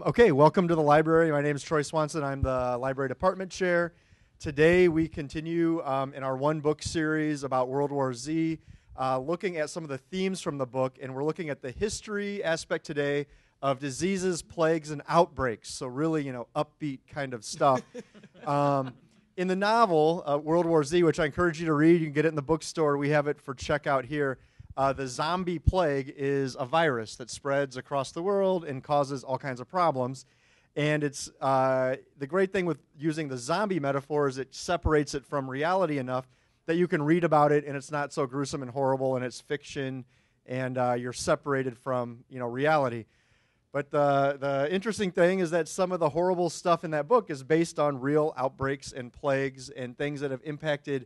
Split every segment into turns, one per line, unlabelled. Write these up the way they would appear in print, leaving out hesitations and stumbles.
Okay, welcome to the library. My name is Troy Swanson. I'm the library department chair. Today we continue in our one book series about World War Z, looking at some of the themes from the book, and we're looking at the history aspect today of diseases, plagues, and outbreaks. So really, upbeat kind of stuff. In the novel, World War Z, which I encourage you to read, you can get it in the bookstore. We have it for checkout here. The zombie plague is a virus that spreads across the world and causes all kinds of problems. And it's the great thing with using the zombie metaphor is it separates it from reality enough that you can read about it and it's not so gruesome and horrible and it's fiction and you're separated from reality. But the interesting thing is that some of the horrible stuff in that book is based on real outbreaks and plagues and things that have impacted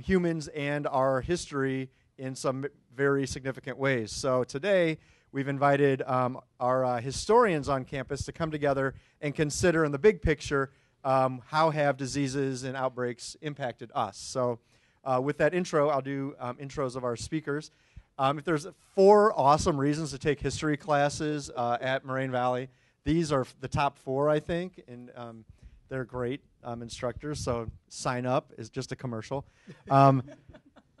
humans and our history in some very significant ways. So today, we've invited our historians on campus to come together and consider in the big picture how have diseases and outbreaks impacted us. So with that intro, I'll do intros of our speakers. If there's 4 awesome reasons to take history classes at Moraine Valley, these are the top 4, I think, and they're great instructors, so sign up is just a commercial.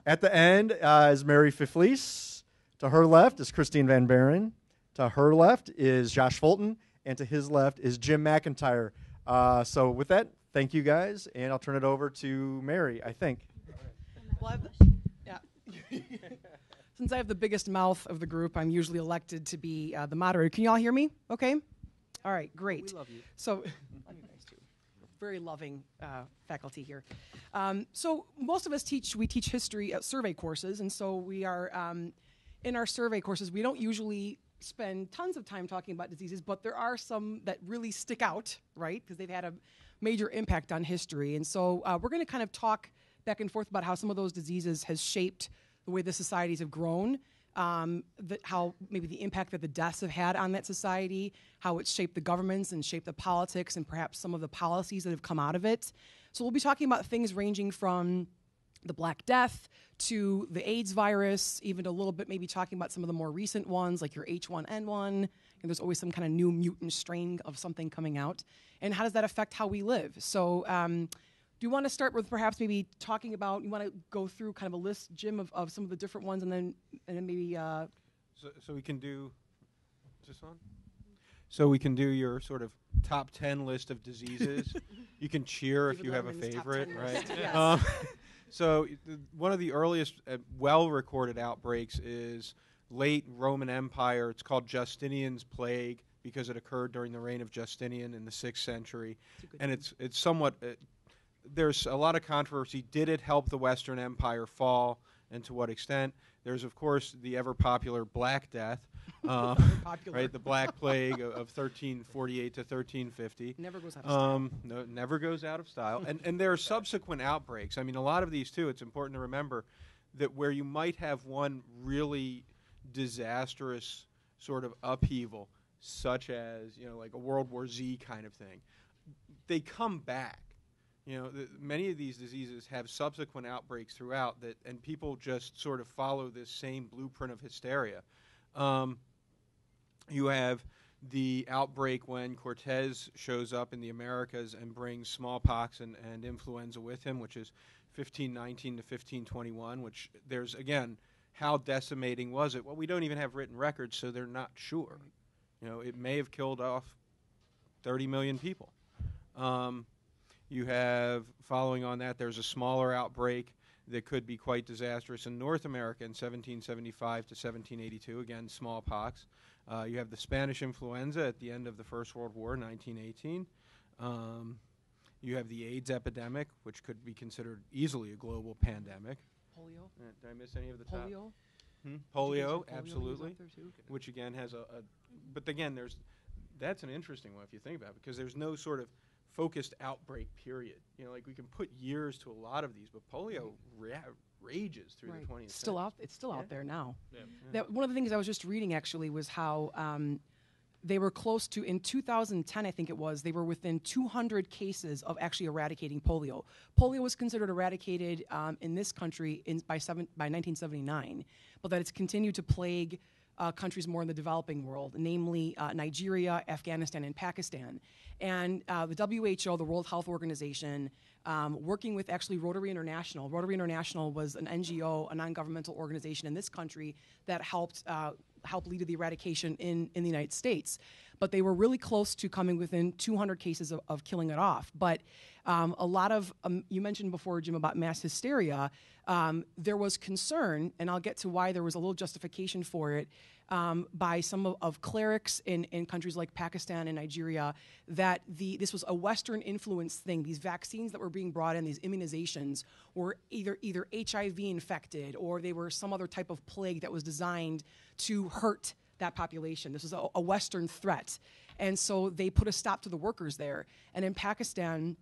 At the end is Merri Fefles. To her left is Kristine VanBaren. To her left is Josh Fulton. And to his left is Jim McIntyre. So with that, thank you guys. And I'll turn it over to Merri, I think.
Well, since I have the biggest mouth of the group, I'm usually elected to be the moderator. Can you all hear me? Okay? All right, great.
We love you.
So, love you guys too. Very loving faculty here. So most of us we teach history survey courses, and so we are in our survey courses. We don't usually spend tons of time talking about diseases, but there are some that really stick out, right? Because they've had a major impact on history, and so we're going to kind of talk back and forth about how some of those diseases has shaped the way the societies have grown. How maybe the impact that the deaths have had on that society, how it's shaped the governments and shaped the politics and perhaps some of the policies that have come out of it. So we'll be talking about things ranging from the Black Death to the AIDS virus, even a little bit maybe talking about some of the more recent ones like your H1N1, and there's always some kind of new mutant strain of something coming out. And how does that affect how we live? So do you want to start with perhaps maybe talking about, you want to go through kind of a list, Jim, of some of the different ones, and then maybe...
So we can do, is this on? So we can do your sort of top 10 list of diseases. You can cheer if you have a favorite, right?
Yes.
So one of the earliest well-recorded outbreaks is late Roman Empire. It's called Justinian's Plague because it occurred during the reign of Justinian in the 6th century. And it's somewhat... there's a lot of controversy. Did it help the Western Empire fall, and to what extent? There's, of course, the ever-popular Black Death, right? The Black Plague of 1348 to 1350.
Never goes out of style.
No, never goes out of style. And there are subsequent outbreaks. I mean, a lot of these, too, it's important to remember that where you might have one really disastrous sort of upheaval, such as, like a World War Z kind of thing, they come back. Many of these diseases have subsequent outbreaks throughout that, and people just sort of follow this same blueprint of hysteria. You have the outbreak when Cortez shows up in the Americas and brings smallpox and influenza with him, which is 1519 to 1521, which there's, again, how decimating was it? Well, we don't even have written records, so they're not sure. It may have killed off 30 million people. You have, following on that, there's a smaller outbreak that could be quite disastrous in North America in 1775 to 1782, again, smallpox. You have the Spanish influenza at the end of the First World War, 1918. You have the AIDS epidemic, which could be considered easily a global pandemic.
Polio?
Did I miss any of the top?
Polio?
Polio,
polio
absolutely. Which, again, has but again, that's an interesting one if you think about it, because there's no sort of focused outbreak period. Like we can put years to a lot of these, but polio rages through the 20th century.
It's still out there now.
Yeah.
One of the things I was just reading actually was how they were close to, in 2010 I think it was, they were within 200 cases of actually eradicating polio. Polio was considered eradicated in this country by 1979, but that it's continued to plague countries more in the developing world, namely Nigeria, Afghanistan, and Pakistan. And the WHO, the World Health Organization, working with actually Rotary International. Rotary International was an NGO, a non-governmental organization in this country that helped lead to the eradication in the United States. But they were really close to coming within 200 cases of killing it off. But a lot of, you mentioned before, Jim, about mass hysteria. There was concern, and I'll get to why there was a little justification for it, by some of clerics in countries like Pakistan and Nigeria, that this was a Western influence thing. These vaccines that were being brought in, these immunizations, were either HIV infected or they were some other type of plague that was designed to hurt that population. This was a Western threat. And so they put a stop to the workers there. And in Pakistan,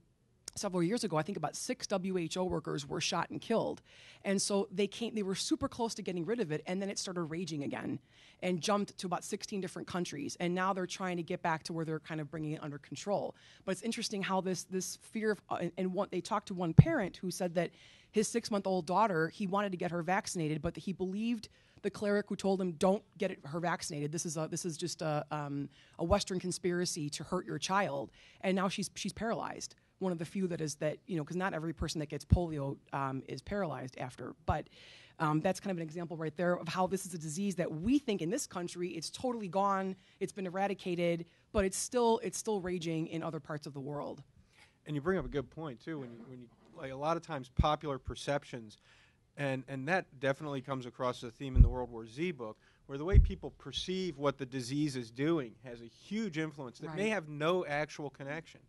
several years ago, I think about 6 WHO workers were shot and killed. And so they were super close to getting rid of it, and then it started raging again and jumped to about 16 different countries. And now they're trying to get back to where they're kind of bringing it under control. But it's interesting how this fear of, they talked to one parent who said that his 6-month-old daughter, he wanted to get her vaccinated, but he believed the cleric who told him, don't get her vaccinated. This is just a Western conspiracy to hurt your child. And now she's paralyzed. One of the few that is that, because not every person that gets polio is paralyzed after. But that's kind of an example right there of how this is a disease that we think in this country it's totally gone, it's been eradicated, but it's still raging in other parts of the world.
And you bring up a good point too. When you like a lot of times popular perceptions, and that definitely comes across as a theme in the World War Z book, where the way people perceive what the disease is doing has a huge influence that may have no actual connection.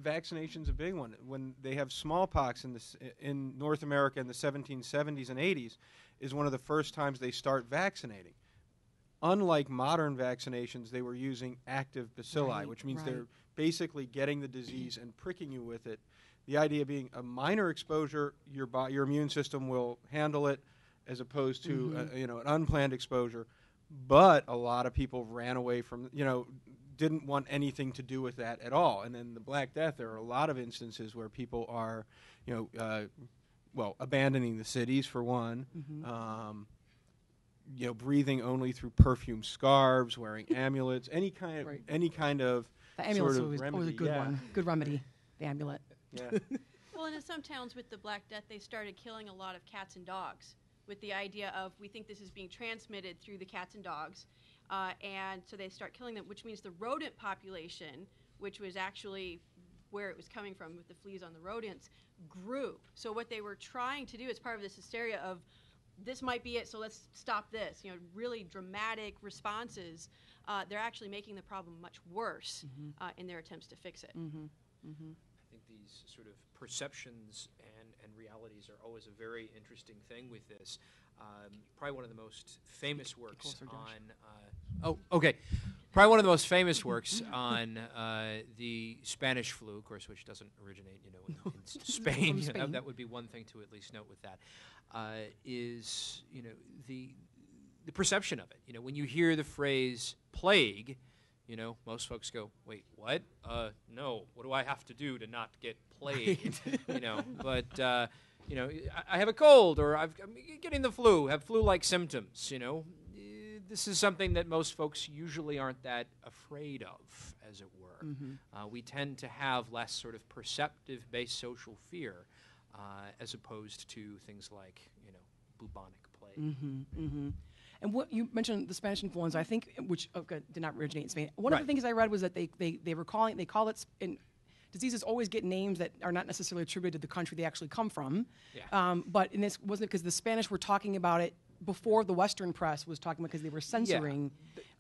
Vaccination's a big one. When they have smallpox in North America in the 1770s and 80s, is one of the first times they start vaccinating. Unlike modern vaccinations, they were using active bacilli, which means they're basically getting the disease and pricking you with it. The idea being a minor exposure, your immune system will handle it, as opposed to an unplanned exposure. But a lot of people ran away from, didn't want anything to do with that at all. And then the Black Death, there are a lot of instances where people are, abandoning the cities for one, breathing only through perfume scarves, wearing amulets, any kind of
the amulet's
sort of remedy.
Always a good one, good remedy, the amulet.
Yeah.
Well, and in some towns with the Black Death, they started killing a lot of cats and dogs with the idea of, we think this is being transmitted through the cats and dogs. And so they start killing them, which means the rodent population, which was actually where it was coming from with the fleas on the rodents, grew. So what they were trying to do as part of this hysteria of, this might be it, so let's stop this, really dramatic responses, they're actually making the problem much worse in their attempts to fix it.
I think these sort of perceptions and realities are always a very interesting thing with this. Probably one of the most famous works Probably one of the most famous works on the Spanish flu, of course, which doesn't originate, in Spain. That would be one thing to at least note with that. Is the perception of it. When you hear the phrase plague, most folks go, wait, what? No, what do I have to do to not get plagued? But I have a cold, or I'm getting the flu, have flu-like symptoms, This is something that most folks usually aren't that afraid of, as it were. We tend to have less sort of perceptive-based social fear, as opposed to things like, bubonic plague.
And what you mentioned, the Spanish influenza, I think, which did not originate in Spain. One of the things I read was that they call it, diseases always get names that are not necessarily attributed to the country they actually come from. But in this, wasn't it because the Spanish were talking about it before the Western press was talking, because they were censoring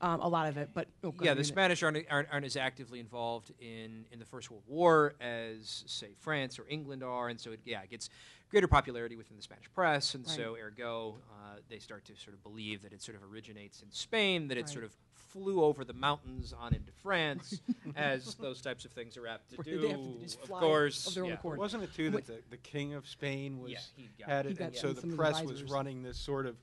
a lot of it. But
the Spanish aren't as actively involved in the First World War as, say, France or England are, and so it gets greater popularity within the Spanish press, and so ergo they start to sort of believe that it sort of originates in Spain, that it sort of flew over the mountains on into France, as those types of things are apt to do.
They have to just fly
of course,
of their own accord.
Wasn't it too that the king of Spain had it, and so the press was running this sort of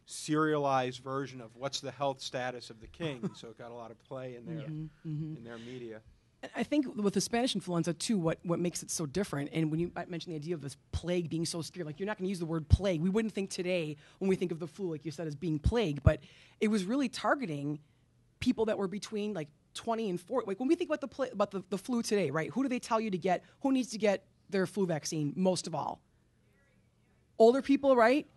serialized version of what's the health status of the king, so it got a lot of play in their media.
I think with the Spanish influenza, too, what makes it so different, and when you mentioned the idea of this plague being so scary, like you're not going to use the word plague. We wouldn't think today, when we think of the flu, like you said, as being plague, but it was really targeting people that were between like 20 and 40. Like when we think about the flu today, right, who do they tell you to get? Who needs to get their flu vaccine most of all? Older people, right?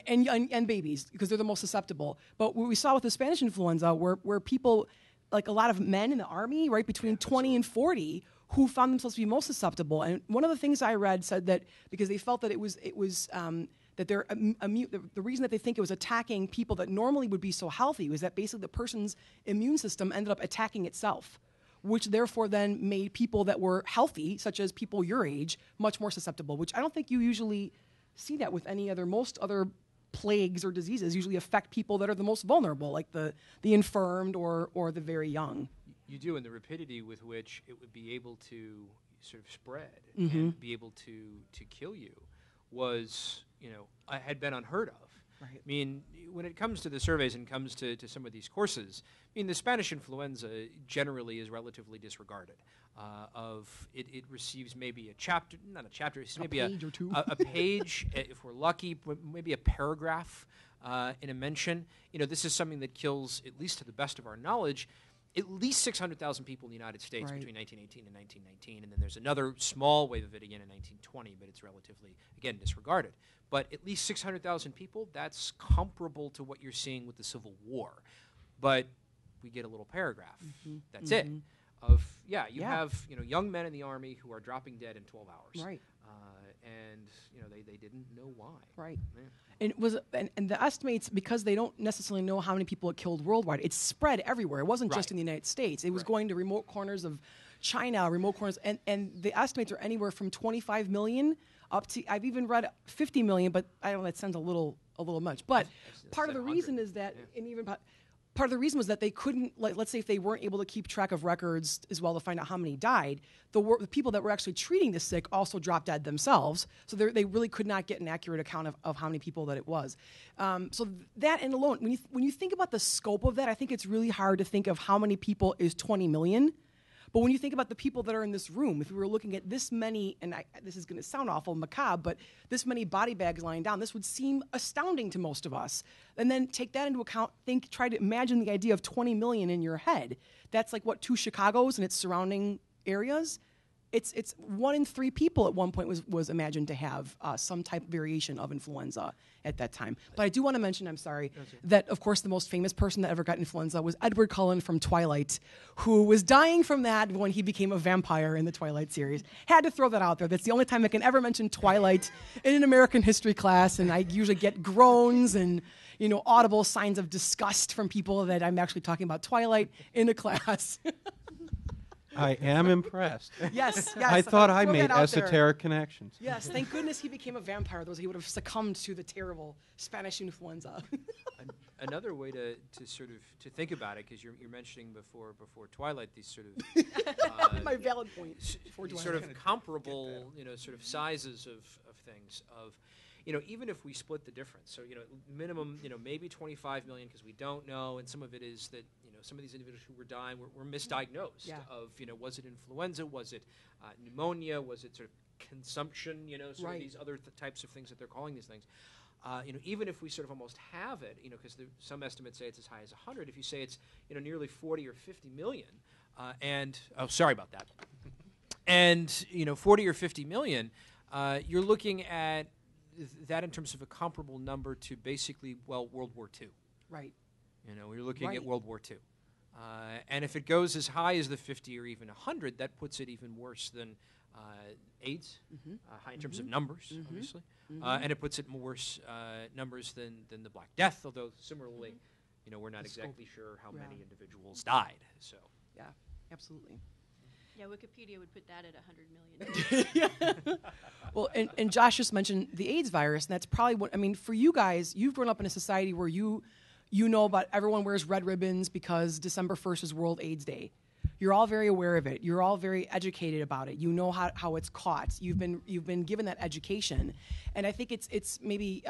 And babies, because they're the most susceptible. But what we saw with the Spanish influenza, where people, like a lot of men in the army, right, between 20 and 40, who found themselves to be most susceptible. And one of the things I read said that because they felt that it was that they're the reason that they think it was attacking people that normally would be so healthy was that basically the person's immune system ended up attacking itself, which therefore then made people that were healthy, such as people your age, much more susceptible, which I don't think you usually see that with most other plagues or diseases usually affect people that are the most vulnerable, like the infirmed or the very young.
You do, and the rapidity with which it would be able to sort of spread and be able to kill you was, had been unheard of.
Right.
I mean, when it comes to the surveys and comes to some of these courses, I mean, the Spanish influenza generally is relatively disregarded. It receives maybe a chapter, not a chapter, it's maybe
page or two.
a page, if we're lucky, maybe a paragraph in a mention. This is something that kills, at least to the best of our knowledge, at least 600,000 people in the United States between 1918 and 1919, and then there's another small wave of it again in 1920, but it's relatively, again, disregarded. But at least 600,000 people, that's comparable to what you're seeing with the Civil War. But we get a little paragraph. That's it. You have young men in the Army who are dropping dead in 12 hours.
Right.
And they didn't know why.
Right.
Yeah.
And it was and the estimates, because they don't necessarily know how many people it killed worldwide, it spread everywhere. It wasn't just in the United States. It was going to remote corners of China, remote corners, and the estimates are anywhere from 25 million up to, I've even read 50 million, but I don't know, that sounds a little much. But part of the reason is that, and even part of the reason was that they couldn't, let's say if they weren't able to keep track of records as well to find out how many died, the people that were actually treating the sick also dropped dead themselves. So they really could not get an accurate account of how many people that it was. So that and alone, when you think about the scope of that, I think it's really hard to think of how many people is 20 million. But when you think about the people that are in this room, if we were looking at this many, and this is going to sound awful macabre, but this many body bags lying down, this would seem astounding to most of us. And then take that into account, try to imagine the idea of 20 million in your head. That's like, 2 Chicagos and its surrounding areas? It's 1 in 3 people at one point was imagined to have some type of variation of influenza at that time. But I do want to mention, I'm sorry, that of course the most famous person that ever got influenza was Edward Cullen from Twilight, who was dying from that when he became a vampire in the Twilight series. Had to throw that out there. That's the only time I can ever mention Twilight in an American history class, and I usually get groans and audible signs of disgust from people that I'm actually talking about Twilight in a class.
I am impressed.
Yes.
I thought I
throw
made
that out
esoteric connections.
Yes, thank goodness he became a vampire, otherwise he would have succumbed to the terrible Spanish influenza.
Another way to think about it, because you're mentioning before Twilight, these sort of
my valid point.
sort of comparable, sort of sizes of things. Even if we split the difference, so minimum, maybe 25 million, because we don't know, and some of it is that some of these individuals who were dying were misdiagnosed.
Yeah.
Of was it influenza, was it pneumonia, was it sort of consumption, sort of these other types of things that they're calling these things. Even if we sort of almost have it, because some estimates say it's as high as 100. If you say it's nearly 40 or 50 million, sorry about that, and 40 or 50 million, you're looking at that in terms of a comparable number to basically, World War II.
Right.
We're looking at World War II. And if it goes as high as the 50 or even 100, that puts it even worse than AIDS, high in terms of numbers, obviously. And it puts it in worse numbers than the Black Death, although similarly, we're not exactly sure how many individuals died. So.
Yeah, absolutely.
Yeah, Wikipedia would put that at 100 million.
Well, and Josh just mentioned the AIDS virus, and that's probably what, for you guys, you've grown up in a society where you know about everyone wears red ribbons because December 1st is World AIDS Day. You're all very aware of it. You're all very educated about it. You know how it's caught. You've been given that education. And I think it's maybe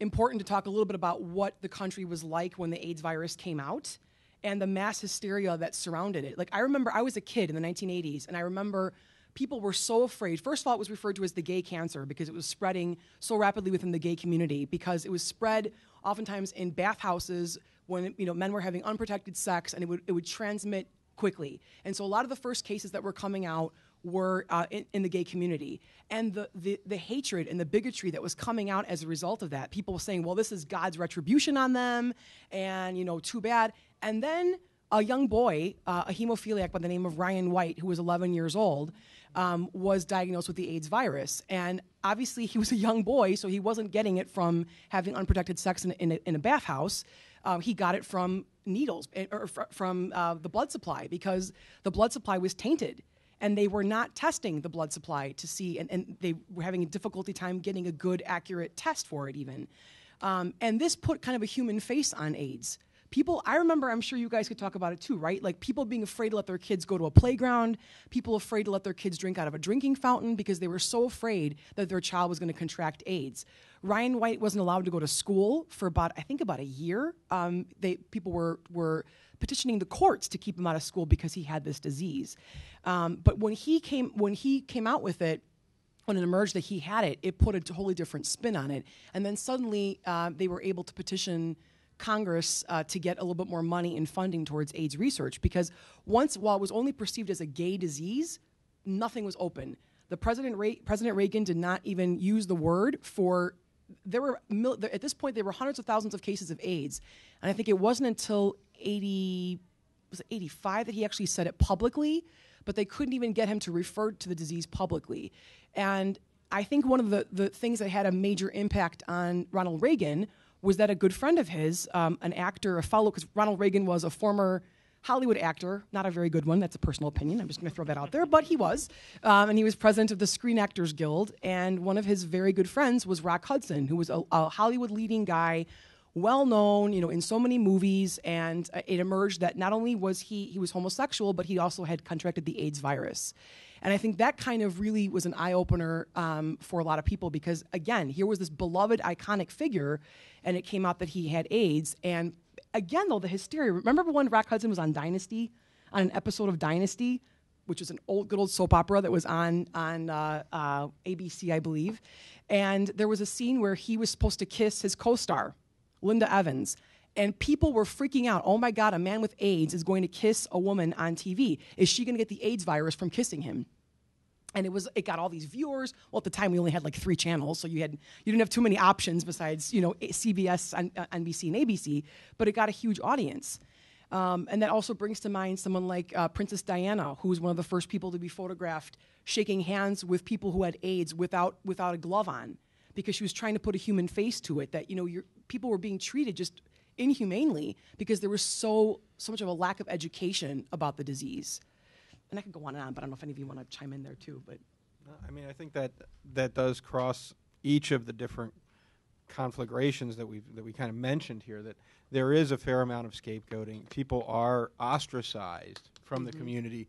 important to talk a little bit about what the country was like when the AIDS virus came out. and the mass hysteria that surrounded it. Like, I remember I was a kid in the 1980s, and I remember people were so afraid. First of all, it was referred to as the gay cancer because it was spreading so rapidly within the gay community, because it was spread oftentimes in bathhouses when men were having unprotected sex, and it would transmit quickly. And so a lot of the first cases that were coming out were in the gay community. And the hatred and the bigotry that was coming out as a result of that, people were saying, well, this is God's retribution on them, and too bad. And then a young boy, a hemophiliac by the name of Ryan White, who was 11 years old, was diagnosed with the AIDS virus. And obviously he was a young boy, so he wasn't getting it from having unprotected sex in a bathhouse. He got it from needles, or from the blood supply, because the blood supply was tainted. And they were not testing the blood supply to see, and they were having a difficulty time getting a good, accurate test for it even. And this put kind of a human face on AIDS. People, I remember, I'm sure you guys could talk about it too, right? Like, people being afraid to let their kids go to a playground, people afraid to let their kids drink out of a drinking fountain because they were so afraid that their child was going to contract AIDS. Ryan White wasn't allowed to go to school for about a year. People were petitioning the courts to keep him out of school because he had this disease. But when he came out with it, when it emerged that he had it, it put a totally different spin on it. And then suddenly they were able to petition Congress to get a little bit more money and funding towards AIDS research, because while it was only perceived as a gay disease, nothing was open. President Reagan did not even use the word for. At this point, there were hundreds of thousands of cases of AIDS, and I think it wasn't until 85 that he actually said it publicly, but they couldn't even get him to refer to the disease publicly. And I think one of the things that had a major impact on Ronald Reagan was that a good friend of his, an actor, a fellow, because Ronald Reagan was a former Hollywood actor, not a very good one, that's a personal opinion, I'm just going to throw that out there, but he was. And he was president of the Screen Actors Guild, and one of his very good friends was Rock Hudson, who was a Hollywood leading guy, well known, in so many movies, and it emerged that not only was he was homosexual, but he also had contracted the AIDS virus. And I think that kind of really was an eye-opener for a lot of people, because, again, here was this beloved, iconic figure, and it came out that he had AIDS. And again, though, the hysteria. Remember when Rock Hudson was on Dynasty, on an episode of Dynasty, which was an good old soap opera that was on ABC, I believe. And there was a scene where he was supposed to kiss his co-star, Linda Evans. And people were freaking out. Oh, my God, a man with AIDS is going to kiss a woman on TV. Is she going to get the AIDS virus from kissing him? And it got all these viewers. Well, at the time, we only had like 3 channels, so you didn't have too many options besides, CBS, NBC, and ABC, but it got a huge audience. And that also brings to mind someone like Princess Diana, who was one of the first people to be photographed shaking hands with people who had AIDS without a glove on, because she was trying to put a human face to it, that, people were being treated just inhumanely because there was so much of a lack of education about the disease. And I could go on and on, but I don't know if any of you want to chime in there too. But
I mean, I think that does cross each of the different conflagrations that we kind of mentioned here, that there is a fair amount of scapegoating. People are ostracized from the community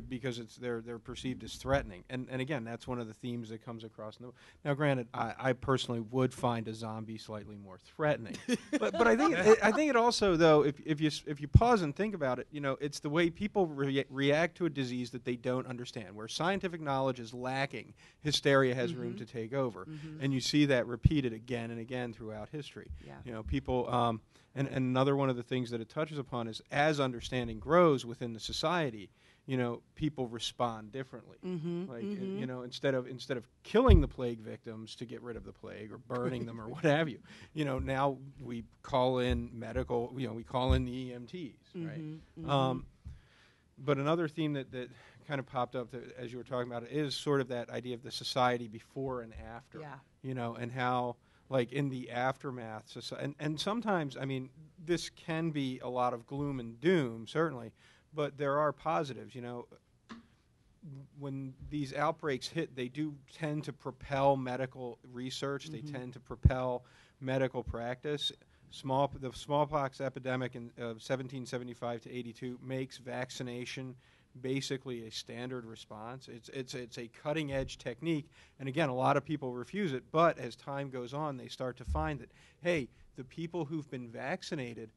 because they're perceived as threatening. And again, that's one of the themes that comes across. Now, granted, I personally would find a zombie slightly more threatening, but I think it also, though, if you pause and think about it, it's the way people react to a disease that they don't understand. Where scientific knowledge is lacking, hysteria has room to take over, and you see that repeated again and again throughout history.
Yeah.
People. And another one of the things that it touches upon is, as understanding grows within the society, people respond differently. Instead of killing the plague victims to get rid of the plague, or burning them or what have you, now we call in medical, we call in the EMTs, right? But another theme that kind of popped up as you were talking about it is sort of that idea of the society before and after, and how, like, in the aftermath, and sometimes, I mean, this can be a lot of gloom and doom, certainly, but there are positives. When these outbreaks hit, they do tend to propel medical research. They tend to propel medical practice. The smallpox epidemic of 1775 to 82 makes vaccination basically a standard response. It's a cutting edge technique, and again, a lot of people refuse it, but as time goes on, they start to find that, hey, the people who've been vaccinated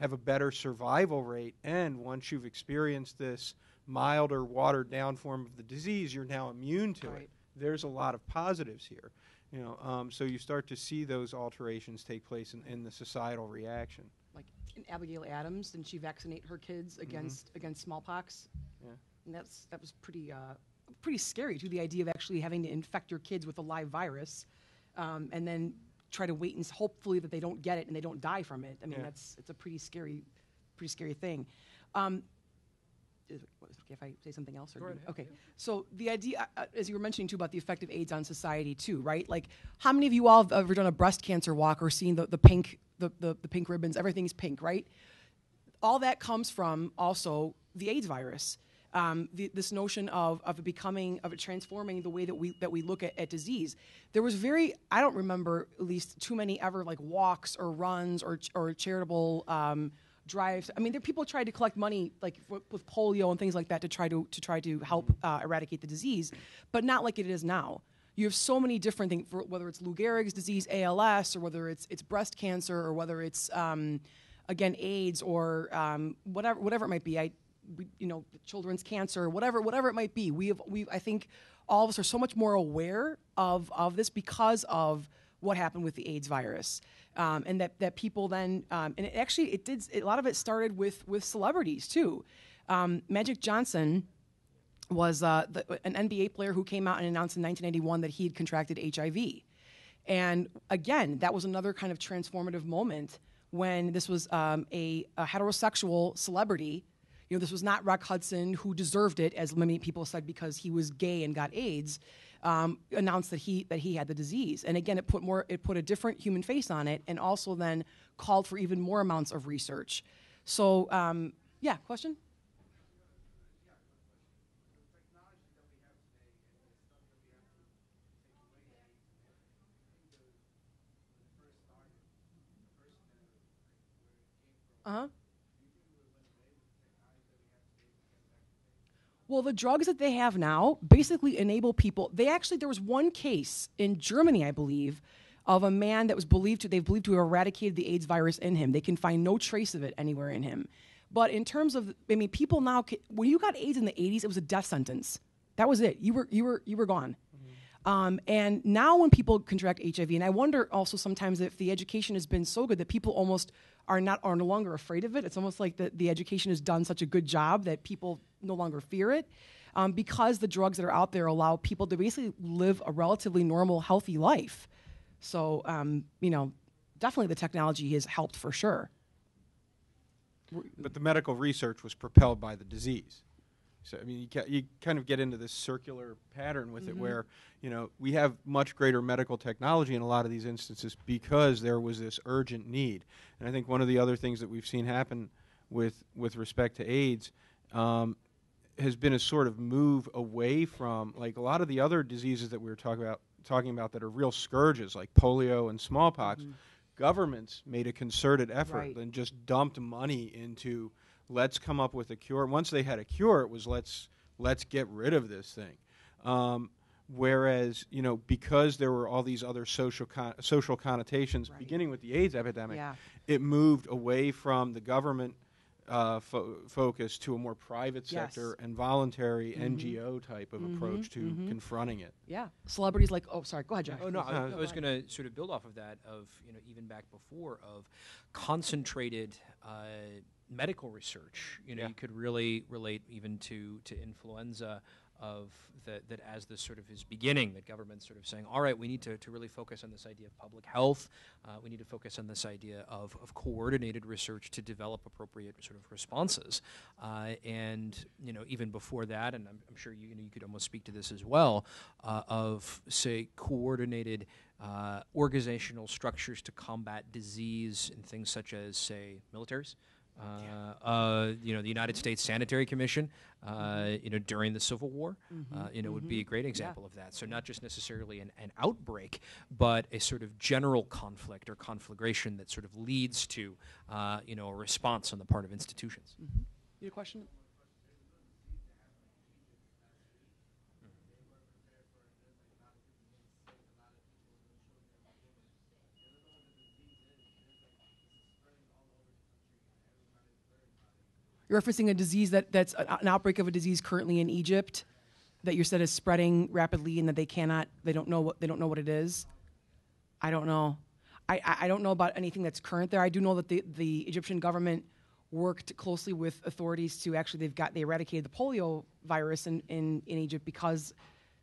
have a better survival rate. And once you've experienced this milder, watered down form of the disease, you're now immune to it. There's a lot of positives here. So you start to see those alterations take place in the societal reaction.
Like in Abigail Adams, didn't she vaccinate her kids against smallpox?
Yeah.
And that was pretty scary too. The idea of actually having to infect your kids with a live virus, and then try to wait and hopefully that they don't get it and they don't die from it. I mean, it's a pretty scary thing. Is it okay if I say something else? Or okay. So the idea, as you were mentioning too, about the effect of AIDS on society too, right? Like, how many of you all have ever done a breast cancer walk or seen the pink ribbons? Everything's pink, right? All that comes from also the AIDS virus. This notion of it transforming the way that we look at disease. There was I don't remember at least too many ever like walks or runs or charitable drives. I mean, people tried to collect money like with polio and things like that to try to help eradicate the disease, but not like it is now. You have so many different things, whether it's Lou Gehrig's disease, ALS, or whether it's breast cancer, or whether it's again AIDS, or whatever it might be. Children's cancer, whatever it might be. I think all of us are so much more aware of this because of what happened with the AIDS virus, and that people then and a lot of it started with celebrities too. Magic Johnson was an NBA player who came out and announced in 1991 that he had contracted HIV, and again that was another kind of transformative moment when this was a heterosexual celebrity. This was not Rock Hudson, who deserved it, as many people said, because he was gay and got AIDS. Announced that he had the disease, and again, it put a different human face on it, and also then called for even more amounts of research. So, question. Well, the drugs that they have now basically enable people. There was one case in Germany, I believe, of a man that was believed to have eradicated the AIDS virus in him. They can find no trace of it anywhere in him. But in terms of, people now, when you got AIDS in the 80s, it was a death sentence. That was it. You were gone. And now when people contract HIV, and I wonder also sometimes if the education has been so good that people almost are no longer afraid of it. It's almost like the education has done such a good job that people no longer fear it, because the drugs that are out there allow people to basically live a relatively normal, healthy life. So, definitely the technology has helped for sure.
But the medical research was propelled by the disease. So, you kind of get into this circular pattern with it where, we have much greater medical technology in a lot of these instances because there was this urgent need. And I think one of the other things that we've seen happen with respect to AIDS has been a sort of move away from, like, a lot of the other diseases that we were talking about that are real scourges, like polio and smallpox. Governments made a concerted effort and just dumped money into let's come up with a cure. Once they had a cure, it was let's get rid of this thing. Whereas, because there were all these other social connotations, beginning with the AIDS epidemic, it moved away from the government focus to a more private sector and voluntary NGO type of approach to confronting it.
Yeah, celebrities like sorry, go ahead, Jack.
Oh no, I was going to sort of build off of that. Of even back before of concentrated medical research. You could really relate even to influenza. Of that as this sort of is beginning, that government's sort of saying, all right, we need to really focus on this idea of public health. We need to focus on this idea of coordinated research to develop appropriate sort of responses. And even before that, and I'm sure you could almost speak to this as well, of say coordinated organizational structures to combat disease in things such as say militaries. The United States Sanitary Commission, during the Civil War, would be a great example of that. So not just necessarily an outbreak, but a sort of general conflict or conflagration that sort of leads to, a response on the part of institutions.
You had a question? You're referencing a disease that's an outbreak of a disease currently in Egypt that you said is spreading rapidly and that they don't know what it is. I don't know. I don't know about anything that's current there. I do know that the Egyptian government worked closely with authorities to actually they eradicated the polio virus in Egypt because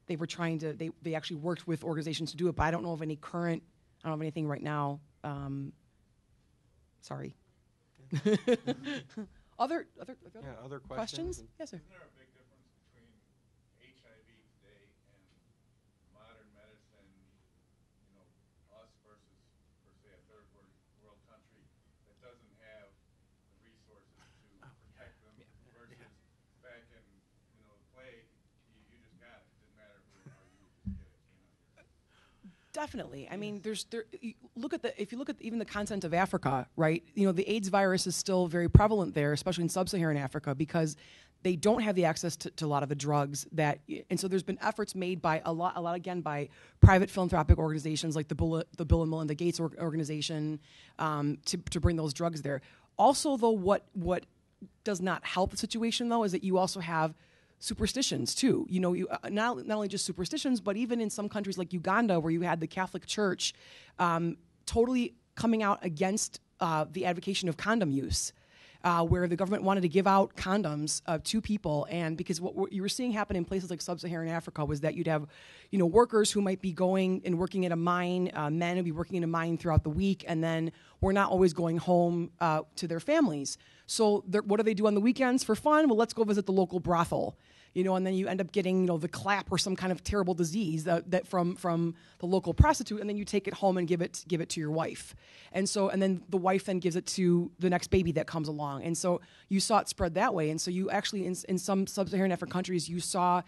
they were trying to they actually worked with organizations to do it. But I don't know of any current. I don't have anything right now. Sorry. Other
questions?
Yes, sir.
Isn't there a big difference between HIV today and modern medicine, us versus, per se, a third world country that doesn't have the resources to protect them versus back in, the plague, you just got it. It didn't matter who or how you just get it.
Definitely. I mean, if you look at even the continent of Africa, right? The AIDS virus is still very prevalent there, especially in sub-Saharan Africa, because they don't have the access to a lot of the drugs and so there's been efforts made by a lot again by private philanthropic organizations like the Bill and Melinda Gates organization to bring those drugs there. Also, though, what does not help the situation though is that you also have superstitions too. You not only just superstitions, but even in some countries like Uganda, where you had the Catholic Church totally coming out against the advocation of condom use, where the government wanted to give out condoms to people, and because what you were seeing happen in places like sub-Saharan Africa was that you'd have, workers who might be going and working at a mine, men would be working in a mine throughout the week, and then we're not always going home to their families. So what do they do on the weekends for fun? Well, let's go visit the local brothel. And then you end up getting, the clap or some kind of terrible disease that from the local prostitute, and then you take it home and give it to your wife, and then the wife then gives it to the next baby that comes along, and so you saw it spread that way, and so you actually in some sub-Saharan African countries you saw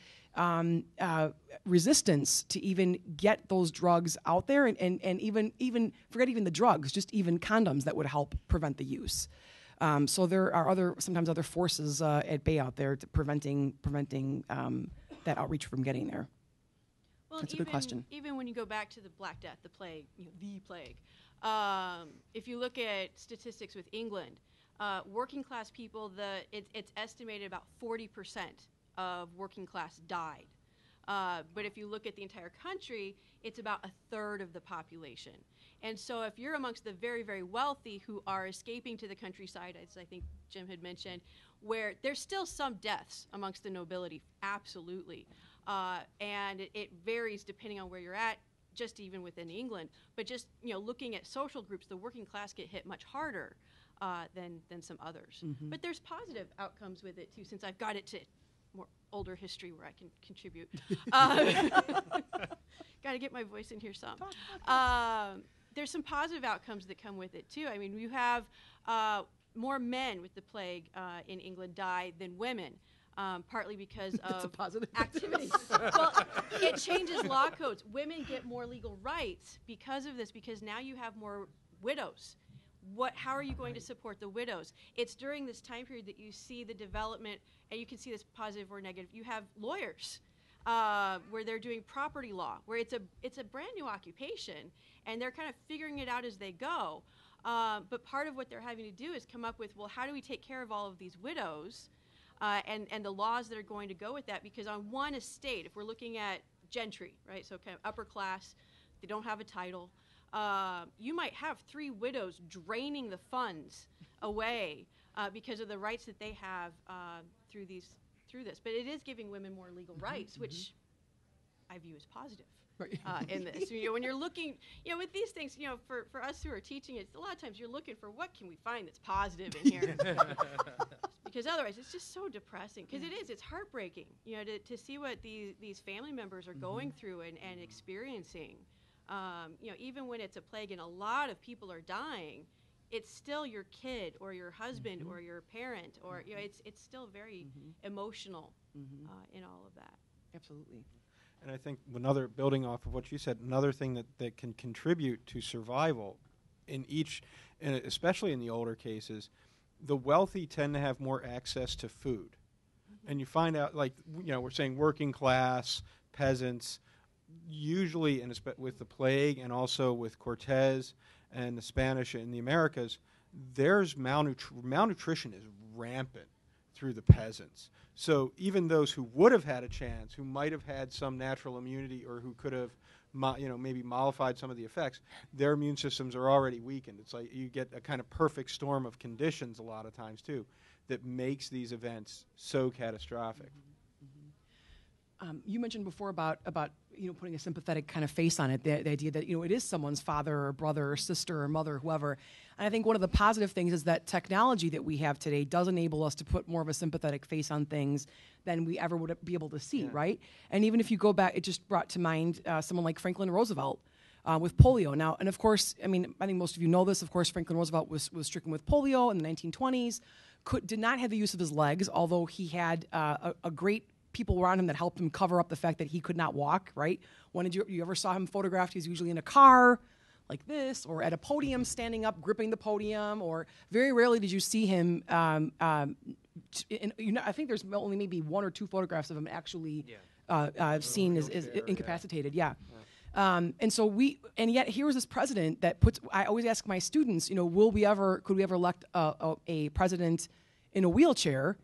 resistance to even get those drugs out there, and even forget even the drugs, just even condoms that would help prevent the use. So there are sometimes other forces at bay out there preventing that outreach from getting there.
Well,
that's a good question.
Even when you go back to the Black Death, the plague, the plague, if you look at statistics with England, working class people, it's estimated about 40% of working class died. But if you look at the entire country, it's about a third of the population. And so if you're amongst the very, very wealthy who are escaping to the countryside, as I think Jim had mentioned, where there's still some deaths amongst the nobility, absolutely. And it varies depending on where you're at, just even within England. But just looking at social groups, the working class get hit much harder than some others. Mm-hmm. But there's positive outcomes with it, too, since I've got it to more older history where I can contribute. Got to get my voice in here some. There's some positive outcomes that come with it, too. I mean, you have more men with the plague in England die than women, partly because of activities. Well, it changes law codes. Women get more legal rights because of this, because now you have more widows. How are you going to support the widows? It's during this time period that you see the development, and you can see this positive or negative. You have lawyers where they're doing property law, where it's a brand new occupation, and they're kind of figuring it out as they go. But part of what they're having to do is come up with, well, how do we take care of all of these widows and the laws that are going to go with that? Because on one estate, if we're looking at gentry, right, so kind of upper class, they don't have a title. You might have 3 widows draining the funds away because of the rights that they have through this. But it is giving women more legal rights, which I view as positive. Right. In this, when you're looking, with these things, for us who are teaching it, a lot of times you're looking for what can we find that's positive in here, because otherwise it's just so depressing. Because it's heartbreaking, to see what these family members are going through and experiencing. Even when it's a plague and a lot of people are dying, it's still your kid or your husband or your parent, or it's still very emotional in all of that.
Absolutely.
And I think building off of what you said, another thing that can contribute to survival especially in the older cases, the wealthy tend to have more access to food. And you find out, we're saying working class, peasants, usually, and with the plague and also with Cortez and the Spanish in the Americas, there's malnutrition is rampant. through the peasants. So even those who would have had a chance, who might have had some natural immunity or who could have maybe mollified some of the effects, their immune systems are already weakened. It's like you get a kind of perfect storm of conditions a lot of times too that makes these events so catastrophic.
You mentioned before about putting a sympathetic kind of face on it, the idea that it is someone's father or brother or sister or mother, whoever. And I think one of the positive things is that technology that we have today does enable us to put more of a sympathetic face on things than we ever would be able to see, right? And even if you go back, it just brought to mind someone like Franklin Roosevelt with polio. Now, and of course, I think most of you know this. Of course, Franklin Roosevelt was stricken with polio in the 1920s. Did not have the use of his legs, although he had a great people around him that helped him cover up the fact that he could not walk, right? When did you ever saw him photographed? He's usually in a car like this or at a podium standing up, gripping the podium, or very rarely did you see him. I think there's only maybe one or two photographs of him actually seen as incapacitated. Yeah. And yet here was this president that I always ask my students, could we ever elect a president in a wheelchair?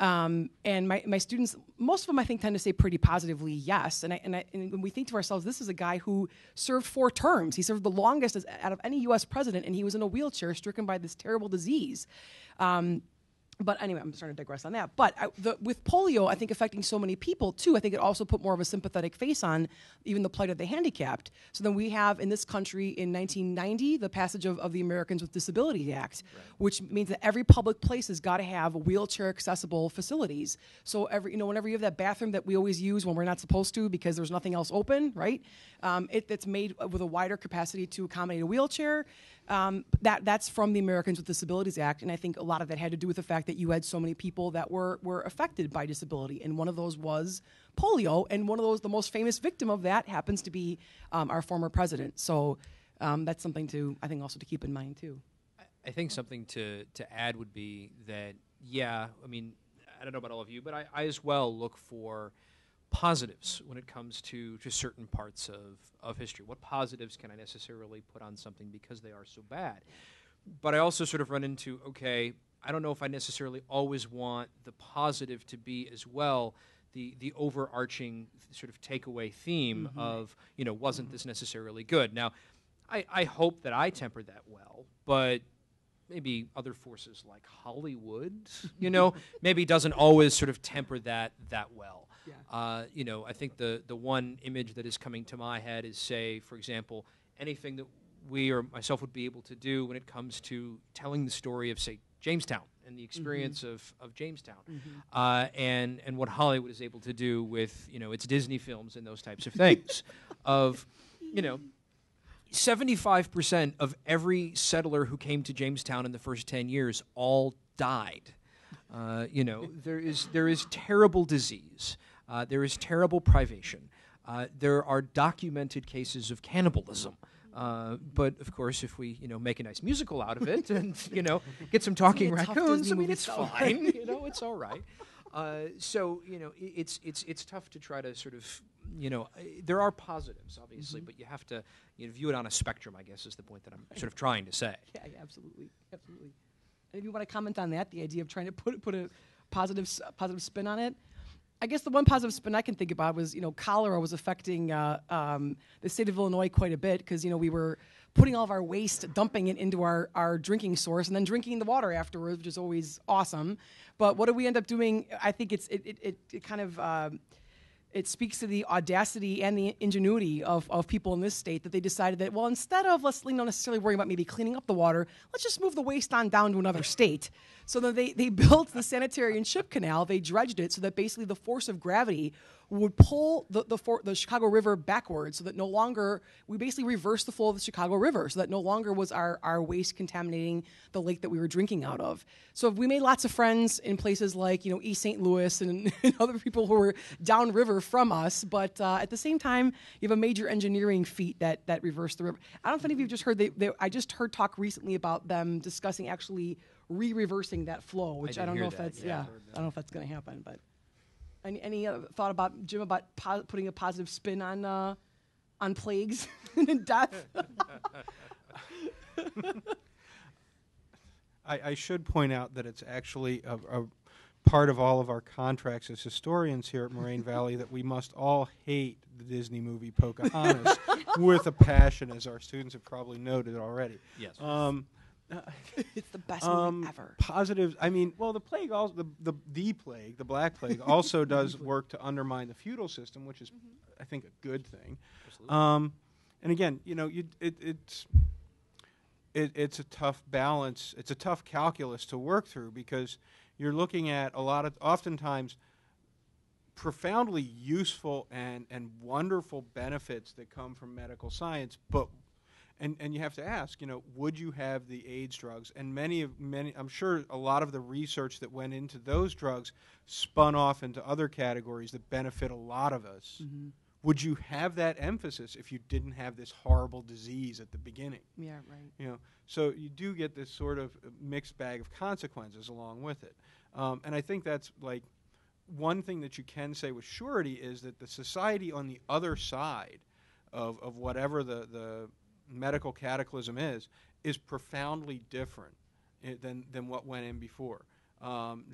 And my students, most of them I think tend to say pretty positively yes. And when we think to ourselves, this is a guy who served 4 terms. He served the longest out of any U.S. president, and he was in a wheelchair, stricken by this terrible disease. But anyway, I'm starting to digress on that. But with polio, I think affecting so many people too, I think it also put more of a sympathetic face on even the plight of the handicapped. So then we have in this country in 1990 the passage of the Americans with Disabilities Act, which means that every public place has got to have wheelchair accessible facilities. So whenever you have that bathroom that we always use when we're not supposed to because there's nothing else open, right? It's made with a wider capacity to accommodate a wheelchair. That's from the Americans with Disabilities Act, and I think a lot of that had to do with the fact that you had so many people that were affected by disability, and one of those was polio, and the most famous victim of that happens to be our former president. So that's something I think also to keep in mind too.
I think something to add would be that, I don't know about all of you, but I as well look for positives when it comes to certain parts of history. What positives can I necessarily put on something because they are so bad? But I also sort of run into, I don't know if I necessarily always want the positive to be as well the overarching sort of takeaway theme of, wasn't this necessarily good? Now, I hope that I temper that well, but maybe other forces like Hollywood, maybe doesn't always sort of temper that well. Yeah. I think the one image that is coming to my head is, say, for example, anything that we or myself would be able to do when it comes to telling the story of, say, Jamestown and the experience of Jamestown, and what Hollywood is able to do with, its Disney films and those types of things. 75% of every settler who came to Jamestown in the first 10 years all died. There is terrible disease. There is terrible privation. There are documented cases of cannibalism. But of course, if we make a nice musical out of it and get some talking raccoons, it's fine. It's all right. So it's tough to try to sort of there are positives obviously, but you have to view it on a spectrum, I guess, is the point that I'm sort of trying to say. Yeah,
absolutely. And if you want to comment on that, the idea of trying to put a positive spin on it. I guess the one positive spin I can think about was, cholera was affecting the state of Illinois quite a bit because, we were putting all of our waste, dumping it into our drinking source and then drinking the water afterwards, which is always awesome. But what do we end up doing? I think it kind of it speaks to the audacity and the ingenuity of people in this state that they decided that, well, instead of let's not necessarily worrying about maybe cleaning up the water, let's just move the waste on down to another state. So then they built the sanitary and ship canal. They dredged it so that basically the force of gravity would pull the Chicago River backwards so that no longer, we basically reversed the flow of the Chicago River so that no longer was our waste contaminating the lake that we were drinking out of. So we made lots of friends in places like, East St. Louis and other people who were downriver from us, but at the same time, you have a major engineering feat that reversed the river. I don't know if any of you just heard, I just heard talk recently about them discussing actually reversing that flow, which I don't know if that's, I don't know if that's going to happen, but. Any thought about, Jim, about putting a positive spin on plagues and death?
I should point out that it's actually part of all of our contracts as historians here at Moraine Valley that we must all hate the Disney movie Pocahontas with a passion, as our students have probably noted already.
Yes.
It's the best movie ever.
Positives. I mean, well, the plague, also the plague, the Black Plague, also does work to undermine the feudal system, which is, I think, a good thing.
Absolutely.
And again, it's a tough balance. It's a tough calculus to work through because you're looking at oftentimes profoundly useful and wonderful benefits that come from medical science, but and you have to ask, would you have the AIDS drugs? And many, I'm sure a lot of the research that went into those drugs spun off into other categories that benefit a lot of us. Mm-hmm. Would you have that emphasis if you didn't have this horrible disease at the beginning?
Yeah, right.
So you do get this sort of mixed bag of consequences along with it. And I think that's like one thing that you can say with surety is that the society on the other side of whatever the medical cataclysm is profoundly different than what went in before.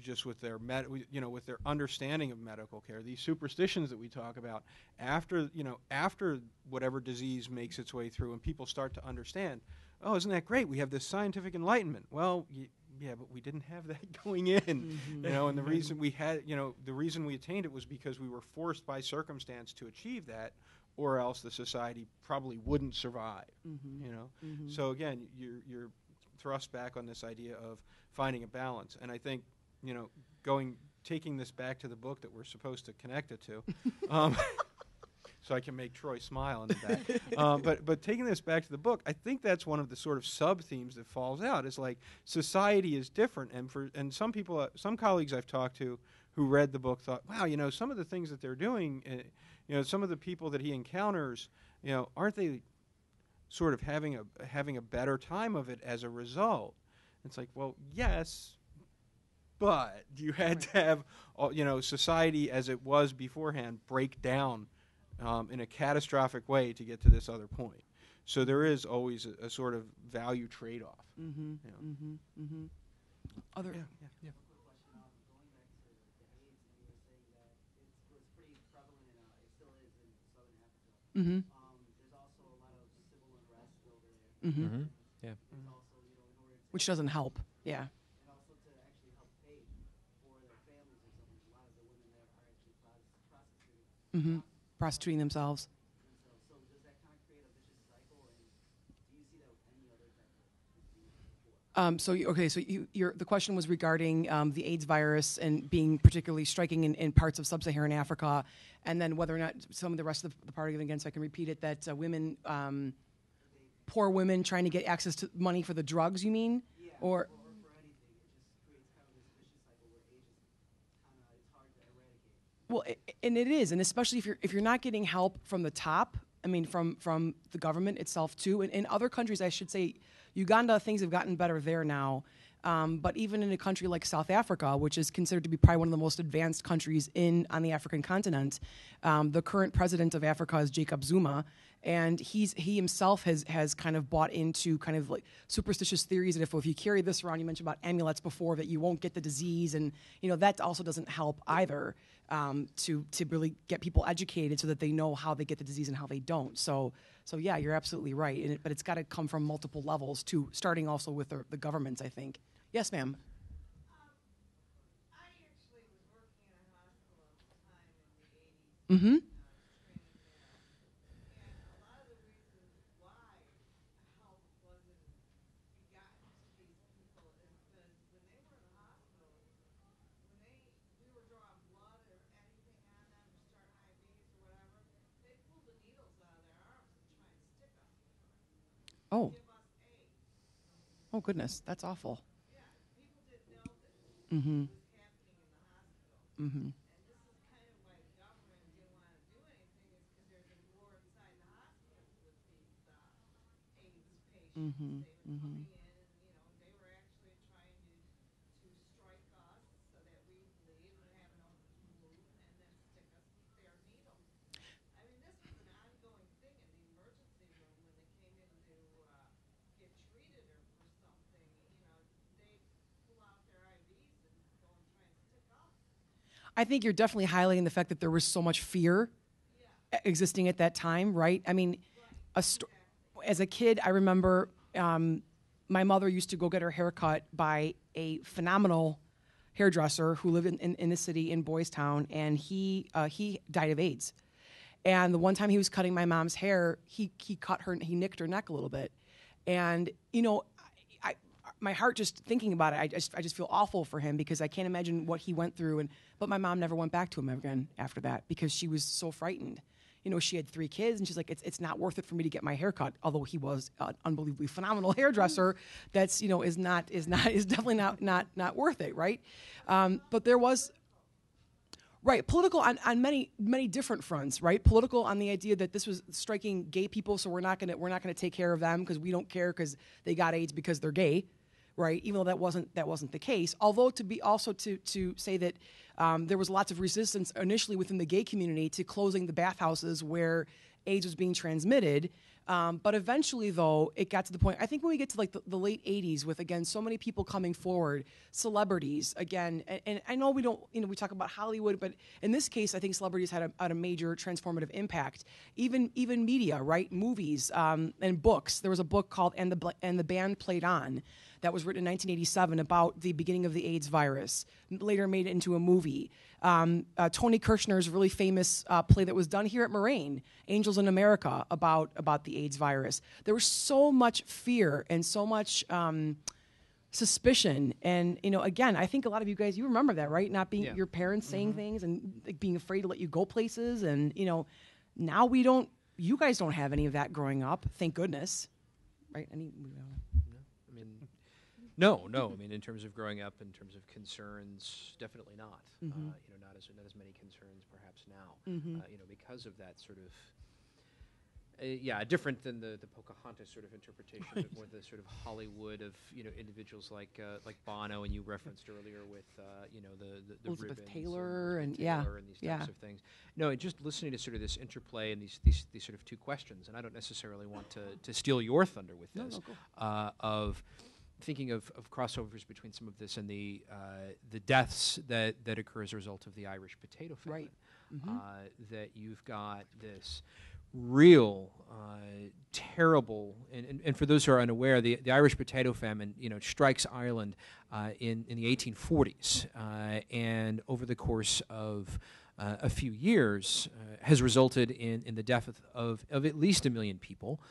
Just with their with their understanding of medical care, these superstitions that we talk about, after whatever disease makes its way through, and people start to understand, oh, isn't that great? We have this scientific enlightenment. Well, yeah, but we didn't have that going in,
Mm-hmm.
and the reason we had, the reason we attained it was because we were forced by circumstance to achieve that, or else the society probably wouldn't survive.
Mm-hmm. Mm-hmm.
So again, you're thrust back on this idea of finding a balance, and I think taking this back to the book that we're supposed to connect it to, so I can make Troy smile in the back. But taking this back to the book, I think that's one of the sort of sub themes that falls out. Is like society is different, and some people, some colleagues I've talked to who read the book thought, wow, some of the things that they're doing, some of the people that he encounters, aren't they sort of having a better time of it as a result? It's like, well, yes, but you had to have, society as it was beforehand break down in a catastrophic way to get to this other point. So there is always a sort of value trade-off.
Mm-hmm. Mm-hmm. Mm-hmm. Other.
Yeah.
Mm-hmm.
There's also a lot of civil unrest over there.
Mm-hmm.
Mm-hmm. Yeah.
There's also, in order to
Which doesn't help. Yeah.
and also to actually help pay for their families or something. A lot of the women there are actually prostituting
Mm-hmm. Prostituting themselves.
themselves. So does that kind of create a vicious cycle? And do you see that with any other type of disease before?
The question was regarding the AIDS virus and being particularly striking in parts of sub-Saharan Africa, and then whether or not some of the rest of the part again, so I can repeat it, that women, poor women trying to get access to money for the drugs, you mean?
Yeah,
Or
for anything. It just creates kind of this vicious cycle where age is kind of, it's hard to eradicate.
well, and it is, and especially if you're not getting help from the top. I mean, from the government itself too. And in other countries, I should say, Uganda, things have gotten better there now. But even in a country like South Africa, which is considered to be probably one of the most advanced countries on the African continent, the current president of Africa is Jacob Zuma, and he himself has kind of bought into kind of like superstitious theories that if you carry this around, you mentioned about amulets before, that you won't get the disease, and that also doesn't help either, to really get people educated so that they know how they get the disease and how they don't. So yeah, you're absolutely right, but it's got to come from multiple levels too, starting also with the governments, I think. Yes, ma'am.
I actually was working in a hospital at the time in the 80s.
Mm-hmm.
Training there. And a lot of the reasons why help wasn't gotten to these people is because when they were in the hospital, we were drawing blood or anything on them or starting IVs or whatever, they pulled the needles out of their arms and try and stick us with them.
Oh.
Give us AIDS.
Oh, goodness. That's awful.
People didn't know that
Mm-hmm.
was happening in the hospital.
Mm-hmm.
And this is kind of why the government didn't want to do anything, is because there's a war inside the hospitals with these AIDS patients.
Mm-hmm.
They were
Mm-hmm.
coming in, and they were actually trying to strike us so that we bleed and have an open wound, and then stick us with their needles. I mean, this was an ongoing thing in the emergency room when they came in to get treated or for something. They pull out their IVs and go and try and stick us.
I think you're definitely highlighting the fact that there was so much fear existing at that time, right? I mean, as a kid, I remember my mother used to go get her hair cut by a phenomenal hairdresser who lived in the city in Boys Town, and he died of AIDS. And the one time he was cutting my mom's hair, he nicked her neck a little bit. And, you know, my heart just thinking about it, I just feel awful for him because I can't imagine what he went through. But my mom never went back to him again after that because she was so frightened. You know, she had 3 kids, and she's like, it's not worth it for me to get my hair cut. Although he was an unbelievably phenomenal hairdresser, that's, you know, is definitely not worth it, right? But there was. Right, political on many different fronts. Right, political on the idea that this was striking gay people, so we're not gonna take care of them because we don't care because they got AIDS because they're gay, right? Even though that wasn't the case. Although to say that there was lots of resistance initially within the gay community to closing the bathhouses where AIDS was being transmitted. But eventually, though, it got to the point, I think when we get to like the late 80s with, again, so many people coming forward, celebrities, again, and I know we don't, you know, we talk about Hollywood, but in this case, I think celebrities had a major transformative impact. Even media, right? Movies and books. There was a book called And the Band Played On that was written in 1987 about the beginning of the AIDS virus, later made it into a movie. Tony Kirshner's really famous play that was done here at Moraine, Angels in America, about the AIDS virus. There was so much fear and so much suspicion. And, you know, again, I think a lot of you guys, you remember that, right? Not being your parents saying things and like, being afraid to let you go places. And, you know, now you guys don't have any of that growing up, thank goodness. Right?
No. I mean, in terms of growing up, in terms of concerns, definitely not. You know, not as many concerns perhaps now. You know, because of that sort of, different than the Pocahontas sort of interpretation, but more the sort of Hollywood of, you know, individuals like Bono, and you referenced earlier with you know, the
Elizabeth
ribbons
Taylor and
these types of things. No, just listening to sort of this interplay and these sort of two questions, and I don't necessarily want to steal your thunder with this, of thinking of crossovers between some of this and the deaths that occur as a result of the Irish potato famine. Right. That you've got this real terrible, and for those who are unaware, the Irish potato famine, you know, strikes Ireland in the 1840s, and over the course of a few years has resulted in the death of at least 1 million people.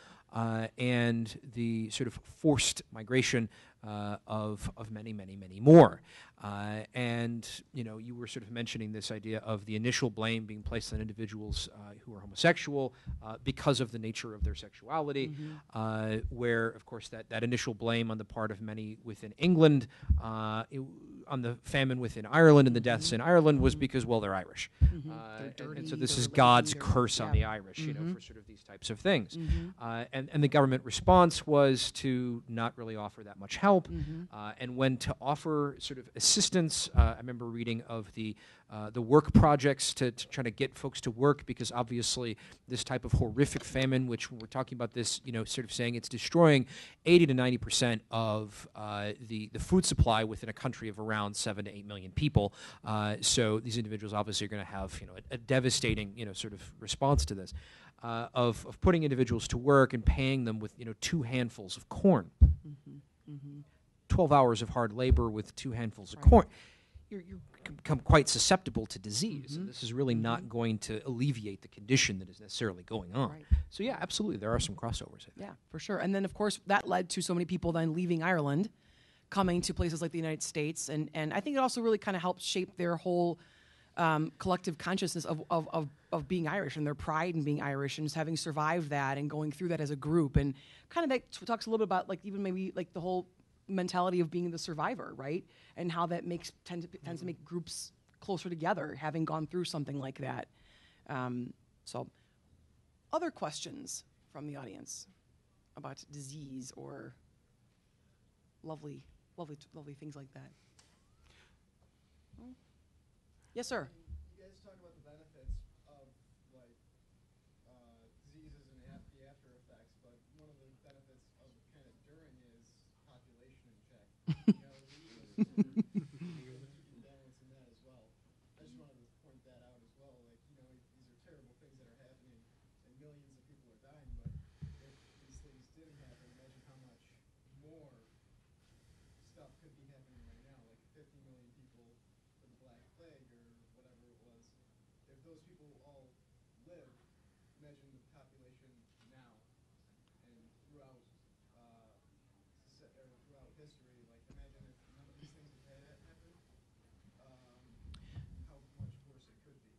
And the sort of forced migration of many more. And, you know, you were sort of mentioning this idea of the initial blame being placed on individuals who are homosexual because of the nature of their sexuality, where, of course, that initial blame on the part of many within England, on the famine within Ireland and the deaths in Ireland was because, well, they're Irish.
They're dirty,
and so this
they're
is
lazy,
God's
they're-
curse on the Irish, you know, for sort of these types of things. And the government response was to not really offer that much help. And when to offer sort of assistance, I remember reading of the work projects to try to get folks to work, because obviously this type of horrific famine, which we're talking about this, you know, sort of saying it's destroying 80 to 90% of the food supply within a country of around 7 to 8 million people. So these individuals obviously are going to have, you know, a devastating, you know, sort of response to this, of putting individuals to work and paying them with, you know, 2 handfuls of corn. 12 hours of hard labor with 2 handfuls of corn. You become quite susceptible to disease, and this is really not going to alleviate the condition that is necessarily going on.
Right.
So yeah, absolutely, there are some crossovers, I think.
Yeah, for sure. And then, of course, that led to so many people then leaving Ireland, coming to places like the United States, and I think it also really kind of helped shape their whole collective consciousness of being Irish and their pride in being Irish and just having survived that and going through that as a group. And kind of that talks a little bit about like even maybe like the whole mentality of being the survivor, right? And how that tends to make groups closer together, having gone through something like that. So, other questions from the audience about disease or lovely things like that? Yes, sir.
You guys talk about the benefits of like diseases and the after effects, but one of the benefits of kind of during is population in check. You know, balance in that as well. I just wanted to stuff could be happening right now, like 50 million people for the Black Plague or whatever it was. If those people all live, imagine the population now and throughout throughout history. Like, imagine if none of these things had happened, how much worse it could be,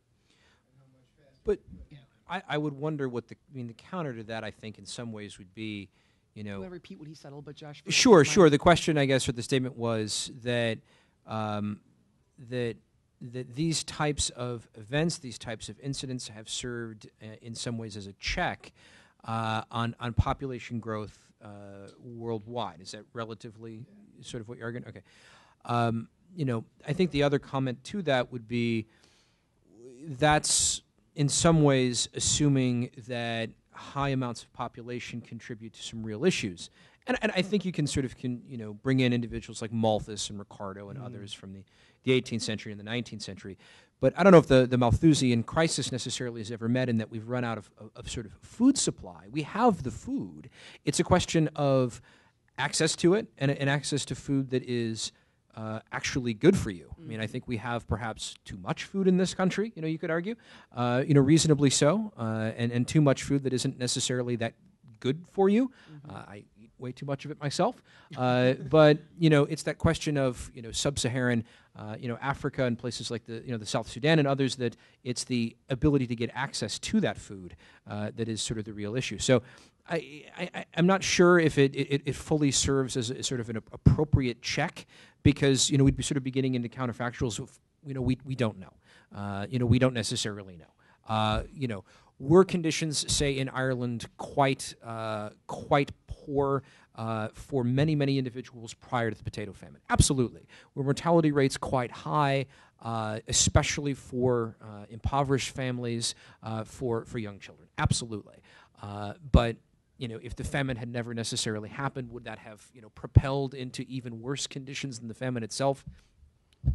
and how much faster
But
it could happen.
I would wonder what the counter to that, I think, in some ways would be, you
I'm
know.
going to repeat what he said a little bit, Josh.
Sure, sure. The question, I guess, or the statement was that that these types of events, these types of incidents, have served in some ways as a check on population growth worldwide. Is that relatively sort of what you're arguing? Okay. You know, I think the other comment to that would be that's in some ways assuming that high amounts of population contribute to some real issues. And I think you can sort of bring in individuals like Malthus and Ricardo and others from the 18th century and the 19th century. But I don't know if the Malthusian crisis necessarily has ever met in that we've run out of sort of food supply. We have the food. It's a question of access to it and access to food that is actually good for you. I mean, I think we have perhaps too much food in this country, you could argue, reasonably so, and too much food that isn't necessarily that good for you. I eat way too much of it myself. But, it's that question of, sub-Saharan, Africa and places like the South Sudan and others, that it's the ability to get access to that food that is sort of the real issue. So I'm not sure if it fully serves as sort of an appropriate check, because we'd be sort of getting into counterfactuals of we don't know, we don't necessarily know. Were conditions, say in Ireland, quite poor for many individuals prior to the potato famine? Absolutely. Were mortality rates quite high, especially for impoverished families, for young children? Absolutely. But if the famine had never necessarily happened, would that have propelled into even worse conditions than the famine itself?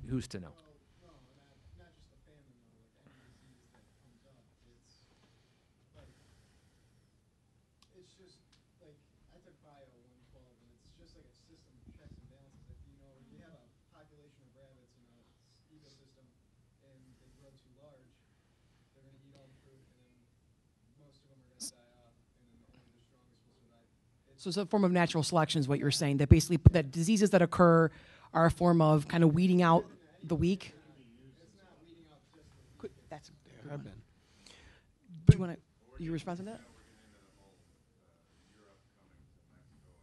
Who's to know?
No, not just the famine, though. Like any disease that comes up, it's just like I took bio 112, and it's just like a system of checks and balances. If you have a population of rabbits in a ecosystem, and they grow too large, they're going to eat all the fruit, and then most of them are going to die off, and then only the strongest will survive.
So it's a form of natural selection is what you're saying, that basically that diseases that occur are a form of kind of weeding out the weak? That's a good one. Do you want to, you respond to that?
Europe coming to Mexico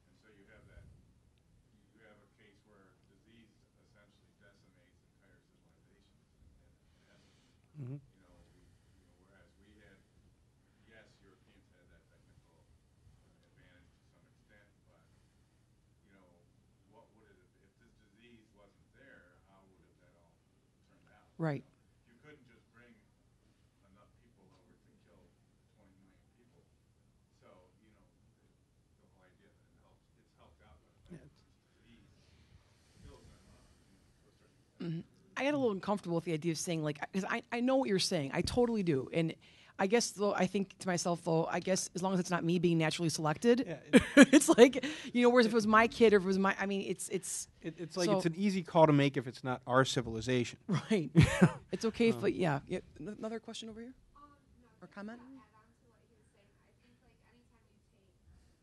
and everything like that. And so you have a case where disease essentially decimates entire civilizations in essence. Whereas we had, yes, Europeans had that technical advantage to some extent, but what would it have, if this disease wasn't there, how would have that all turned out?
Right.
You couldn't just bring enough people over to kill 20 million people. So, the whole idea that it's helped out by the fact that this disease kills them to a certain extent.
I get a little uncomfortable with the idea of saying, like, because I know what you're saying. I totally do. And I guess, though, I think to myself, though, I guess as long as it's not me being naturally selected, it's like, whereas if it was my kid or if it was my, I mean, it's
like
so,
it's an easy call to make if it's not our civilization.
right. It's okay if, but yeah. Another question over here? Or comment?
Add on to what he was saying, I think like anytime you take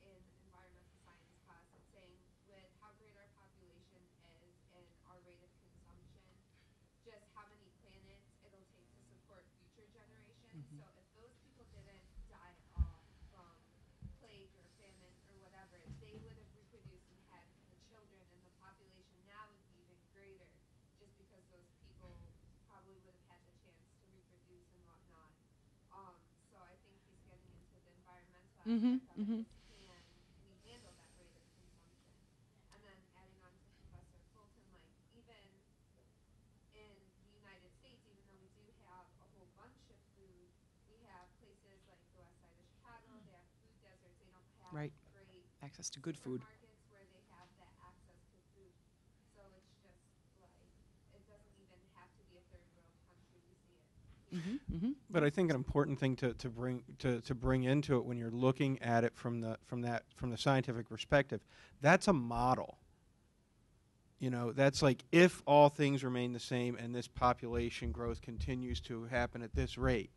in environmental science class, it's saying with how great our population is and our rate of consumption, just how many planets it'll take to support future generations. So if those people didn't die off from plague or famine or whatever, they would have reproduced and had the children, and the population now would be even greater, just because those people probably would have had the chance to reproduce and whatnot. So I think he's getting into the environmental aspect of it. Can we handle that rate of consumption? And then adding on to Professor Fulton, like even in the United States, even though we do have a whole bunch of food, we have places like the west side of Chicago, they have food deserts, they don't have
Right.
great
Access to good food.
supermarkets where they have that access to food. So it's just like, it doesn't even have to be a third world country. We see it
But I think an important thing to bring into it when you're looking at it from the scientific perspective, that's a model. That's like if all things remain the same and this population growth continues to happen at this rate.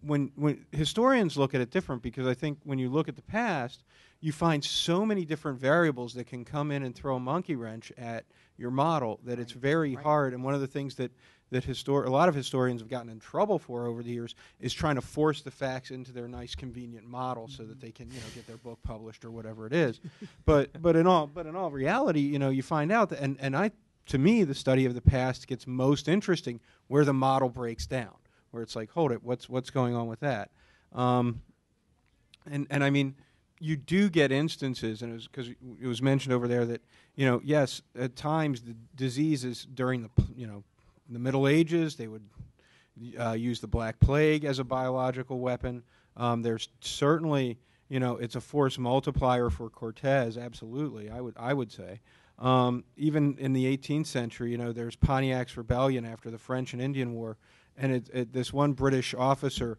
When historians look at it different, because I think when you look at the past, you find so many different variables that can come in and throw a monkey wrench at your model that it's very hard. And one of the things that a lot of historians have gotten in trouble for over the years is trying to force the facts into their nice, convenient model so that they can, get their book published or whatever it is. but in all reality, you find out that, to me, the study of the past gets most interesting where the model breaks down, where it's like, hold it, what's going on with that? And I mean, you do get instances, and because it was mentioned over there that, yes, at times the diseases during the Middle Ages, they would use the Black Plague as a biological weapon. There's certainly, it's a force multiplier for Cortez, absolutely, I would say. Even in the 18th century, there's Pontiac's Rebellion after the French and Indian War, and this one British officer,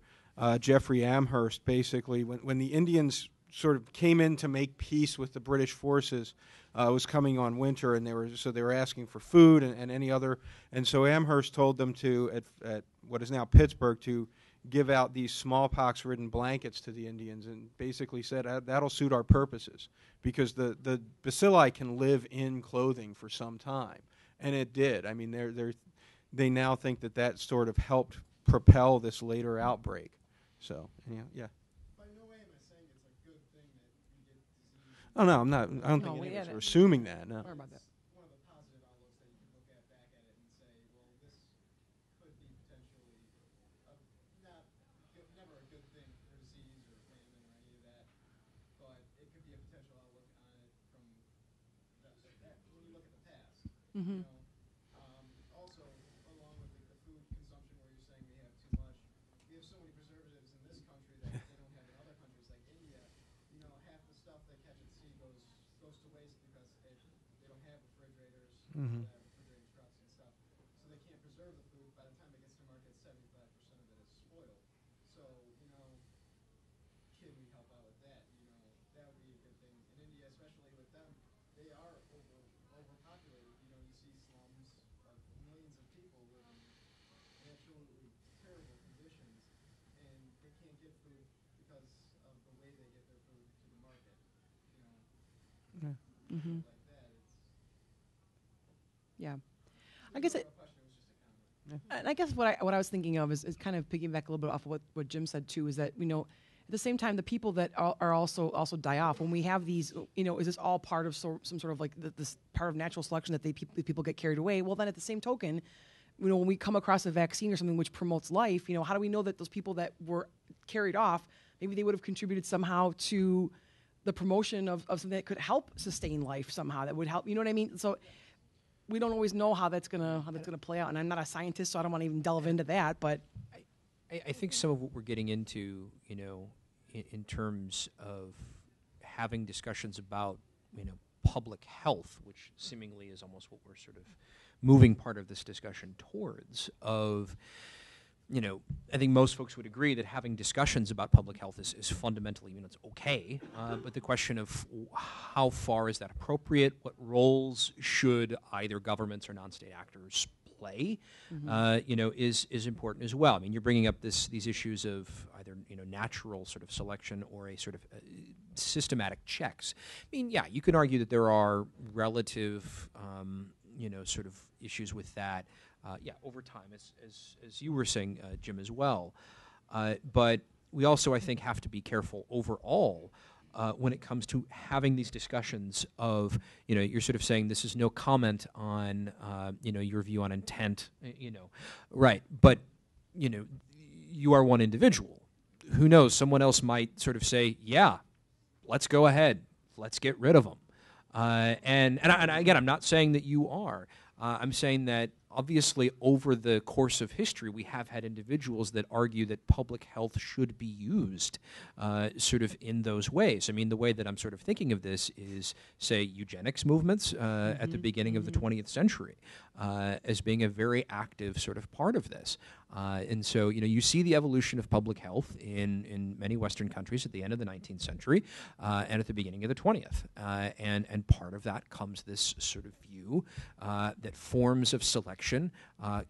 Geoffrey Amherst, basically, when the Indians sort of came in to make peace with the British forces, it was coming on winter, and they were asking for food and any other, and so Amherst told them at what is now Pittsburgh to give out these smallpox-ridden blankets to the Indians, and basically said that'll suit our purposes because the bacilli can live in clothing for some time, and it did. I mean, they now think that sort of helped propel this later outbreak. So yeah. Oh no, I'm not. I don't think any of us are assuming that. No.
Sorry about that.
One of the positive outlooks that you can look at back at it and say, well, this could be potentially never a good thing for disease or famine or any of that, but it could be a potential outlook on it from when you look at the past.
Mm-hmm.
Also, along with the food consumption, where you're saying we have too much, we have so many preservatives in this country that they don't have in other countries like India. Half the stuff they catch at sea goes to waste because they don't have refrigerators,
Mm-hmm.
refrigerated trucks and stuff, so they can't preserve the food. By the time it gets to market, 75% of it is spoiled. So, can we help out with that? That would be a good thing. In India, especially with them, they are overpopulated. You see slums of millions of people living in absolutely terrible conditions, and they can't get food because of the way they get their food to the market.
Mm-hmm.
Like that,
Yeah. I guess
it. Question, it was just a comment.
And I guess what I was thinking of is kind of piggyback a little bit off of what Jim said too, is that at the same time the people that are also die off when we have these, is this all part of some sort of like this part of natural selection that people get carried away? Well, then at the same token, when we come across a vaccine or something which promotes life, how do we know that those people that were carried off, maybe they would have contributed somehow to the promotion of something that could help sustain life somehow, that would help, you know what I mean? So we don't always know how that's gonna play out, and I'm not a scientist, so I don't want to even delve into that. But
I think some of what we're getting into, in terms of having discussions about, public health, which seemingly is almost what we're sort of moving part of this discussion towards, of, I think most folks would agree that having discussions about public health is fundamentally, it's okay, but the question of how far is that appropriate, what roles should either governments or non-state actors play, is important as well. I mean, you're bringing up these issues of either, natural sort of selection or a sort of systematic checks. I mean, yeah, you can argue that there are relative, sort of issues with that. Over time, as you were saying, Jim, as well. But we also, I think, have to be careful overall when it comes to having these discussions of, you're sort of saying this is no comment on, your view on intent, right. But, you are one individual. Who knows? Someone else might sort of say, yeah, let's go ahead. Let's get rid of them. And again, I'm not saying that you are. I'm saying that obviously, over the course of history, we have had individuals that argue that public health should be used sort of in those ways. I mean, the way that I'm sort of thinking of this is, say, eugenics movements at the beginning of the 20th century as being a very active sort of part of this. And so, you see the evolution of public health in many Western countries at the end of the 19th century and at the beginning of the 20th. And part of that comes this sort of view that forms of selection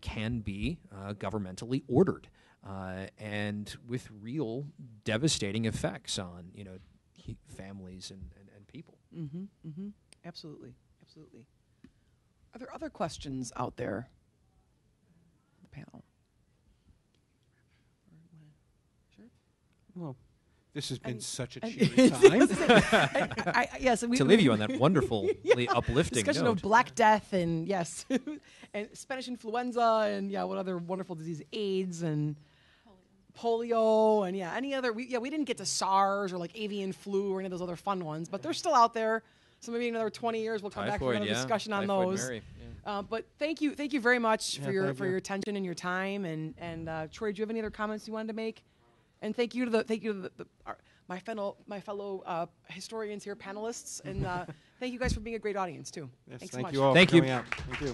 can be governmentally ordered and with real devastating effects on, families and people.
Absolutely. Are there other questions out there? The panel.
Well, this has been such a cheery time.
Yes,
To leave you on that wonderfully uplifting
discussion
note.
of Black Death and yes, and Spanish influenza and what other wonderful disease, AIDS and polio and any other. We didn't get to SARS or like avian flu or any of those other fun ones, but they're still out there. So maybe in another 20 years we'll come back for another discussion on
Typhoid
those.
Merri,
But thank you very much for your
thank you.
attention and your time. And Troy, do you have any other comments you wanted to make? And thank you to my fellow historians here, panelists, and thank you guys for being a great audience too.
Yes,
Thanks so
thank
much.
you all
Thank
for
you.
coming out. Thank you.